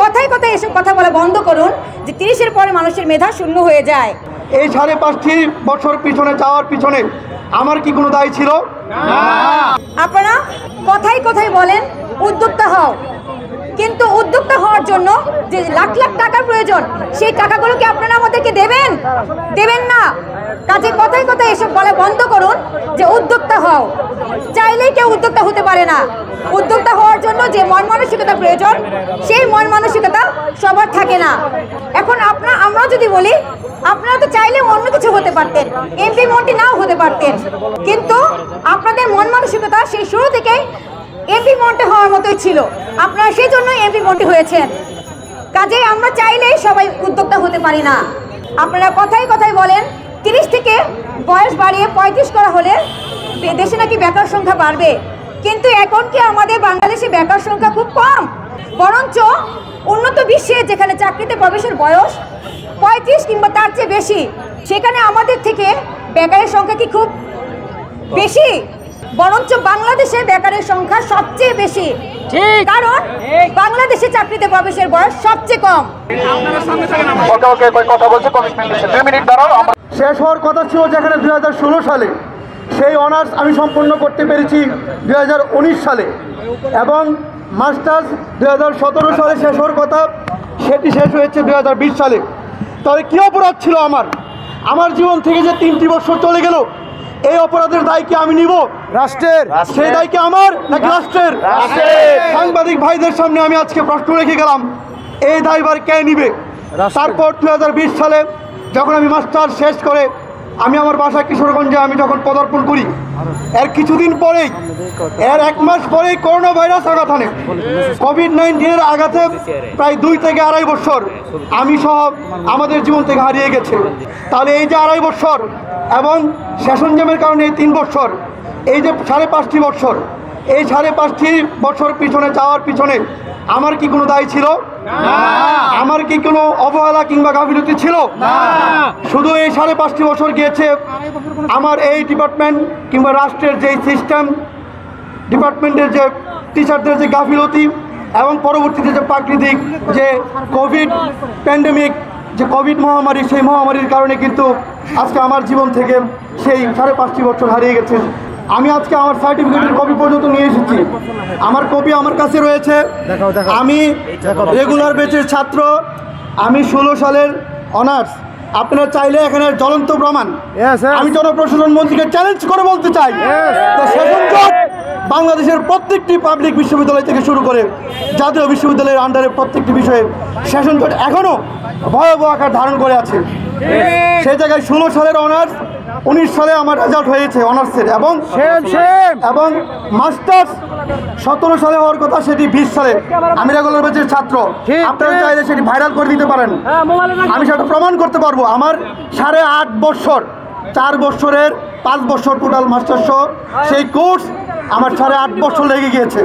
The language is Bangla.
কথায় কথায় এসব কথা বলা বন্ধ করুন যে 30-এর পরে মানুষের মেধা শূন্য হয়ে যায়। এই 5.5 বছর পিছনে যাওয়ার পিছনে আমার কি কোনো দায় ছিল? আপনারা কথায় কথায় বলেন উদ্যোক্তা হও, কিন্তু উদ্যোক্তা হওয়ার জন্য যে লাখ লাখ টাকার প্রয়োজন সেই টাকাগুলো কি আপনারা আমাদেরকে দেবেন? দেবেন না। কাজে কথায় কথায় এসব বলা বন্ধ করুন যে উদ্যোক্তা হও। চাইলেই কেউ উদ্যোক্তা হতে পারে না। উদ্যোক্তা হওয়ার জন্য যে মন মানসিকতা প্রয়োজন সেই মন মানসিকতা সবার থাকে না। এখন আমরা যদি বলি আপনারা তো চাইলে অন্য কিছু হতে পারতেন, এমপি মন্ত্রী নাও হতে পারতেন, কিন্তু আপনাদের মন মানসিকতা সেই শুরু থেকেই এমপি মন্ত্রী হওয়ার মতোই ছিল। আপনারা সেই জন্য এমপি মন্ত্রী হয়েছেন। কাজেই আমরা চাইলেই সবাই উদ্যোক্তা হতে পারি না। আপনারা কথায় কথায় বলেন 30 থেকে বয়স বাড়িয়ে 35 করা হলে দেশে নাকি বেকার সংখ্যা বাড়বে, কিন্তু এখন কি আমাদের বাংলাদেশে বেকার সংখ্যা খুব কম? বরঞ্চ উন্নত বিশ্বে যেখানে চাকরিতে প্রবেশের বয়স 35 কিংবা তার চেয়ে বেশি, সেখানে আমাদের থেকে বেকারের সংখ্যা কি খুব বেশি? বরঞ্চ বাংলাদেশে বেকারের সংখ্যা সবচেয়ে বেশি, কারণ বাংলাদেশে চাকরিতে প্রবেশের বয়স সবচেয়ে কম। শেষ হওয়ার কথা ছিল যেখানে 2016 সালে, সেই অনার্স আমি সম্পন্ন করতে পেরেছি 2019 সালে, এবং মাস্টার্স 2017 সালে শেষ হওয়ার কথা, সেটি শেষ হয়েছে 2020 সালে। তবে কী অপরাধ ছিল আমার জীবন থেকে যে 3টি বছর চলে গেল, এই অপরাধের দায় কি আমি নিব? রাষ্ট্রের। সেই দায় কি আমার নাকি রাষ্ট্রের? সাংবাদিক ভাইদের সামনে আমি আজকে প্রশ্ন রেখে গেলাম, এই দায়ভার কে নিবে? তারপর 2020 সালে যখন আমি মাস্টার শেষ করে আমি আমার বাসা কিশোরগঞ্জে আমি যখন পদার্পণ করি, এর কিছুদিন পরেই, এর 1 মাস পরেই করোনা ভাইরাস আঘাত আনে। কোভিড-19-এর আঘাতে প্রায় 2 থেকে 2.5 বছর আমি সহ আমাদের জীবন থেকে হারিয়ে গেছে। তাহলে এই যে 2.5 বছর এবং সেশন জ্যামের কারণে এই 3 বছর, এই যে 5.5 বছর, এই 5.5 বছর পিছনে যাওয়ার পিছনে আমার কি কোনো দায় ছিল? আমার কি কোনো অবহেলা কিংবা গাফিলতি ছিল? শুধু এই 5.5 বছর গিয়েছে আমার এই ডিপার্টমেন্ট কিংবা রাষ্ট্রের যে সিস্টেম, ডিপার্টমেন্টের যে টিচারদের যে গাফিলতি, এবং পরবর্তীতে যে প্রাকৃতিক যে কোভিড প্যান্ডেমিক, যে কোভিড মহামারী, সেই মহামারীর কারণে কিন্তু আজকে আমার জীবন থেকে সেই 5.5 বছর হারিয়ে গেছে। আমি আজকে আমার সার্টিফিকেটের কপি পর্যন্ত নিয়ে এসেছি, আমার কপি আমার কাছে রয়েছে। আমি রেগুলার ব্যাচের ছাত্র, আমি 16 সালের অনার্স। আপনারা চাইলে এখানে জ্বলন্ত প্রমাণ, আমি জনপ্রশাসন মন্ত্রীকে চ্যালেঞ্জ করে বলতে চাই, সেশন জট বাংলাদেশের প্রত্যেকটি পাবলিক বিশ্ববিদ্যালয় থেকে শুরু করে জাতীয় বিশ্ববিদ্যালয়ের আন্ডারে প্রত্যেকটি বিষয়ে সেশন জট এখনও ভয়াবহ আকার ধারণ করে আছে। সেই জায়গায় 16 সালের অনার্স, 19 সালে আমার রেজাল্ট হয়েছে অনার্সের, এবং মাস্টার্স 17 সালে হওয়ার কথা, সেটি 20 সালে। আমি রেগুলার ব্যাচের ছাত্র। আপনারা চাইলে সেটি ভাইরাল করে দিতে পারেন, আমি সেটা প্রমাণ করতে পারবো। আমার 8.5 বছর, 4 বছরের 5 বছর টোটাল মাস্টার্স সহ সেই কোর্স আমার 8.5 বছর লেগে গিয়েছে।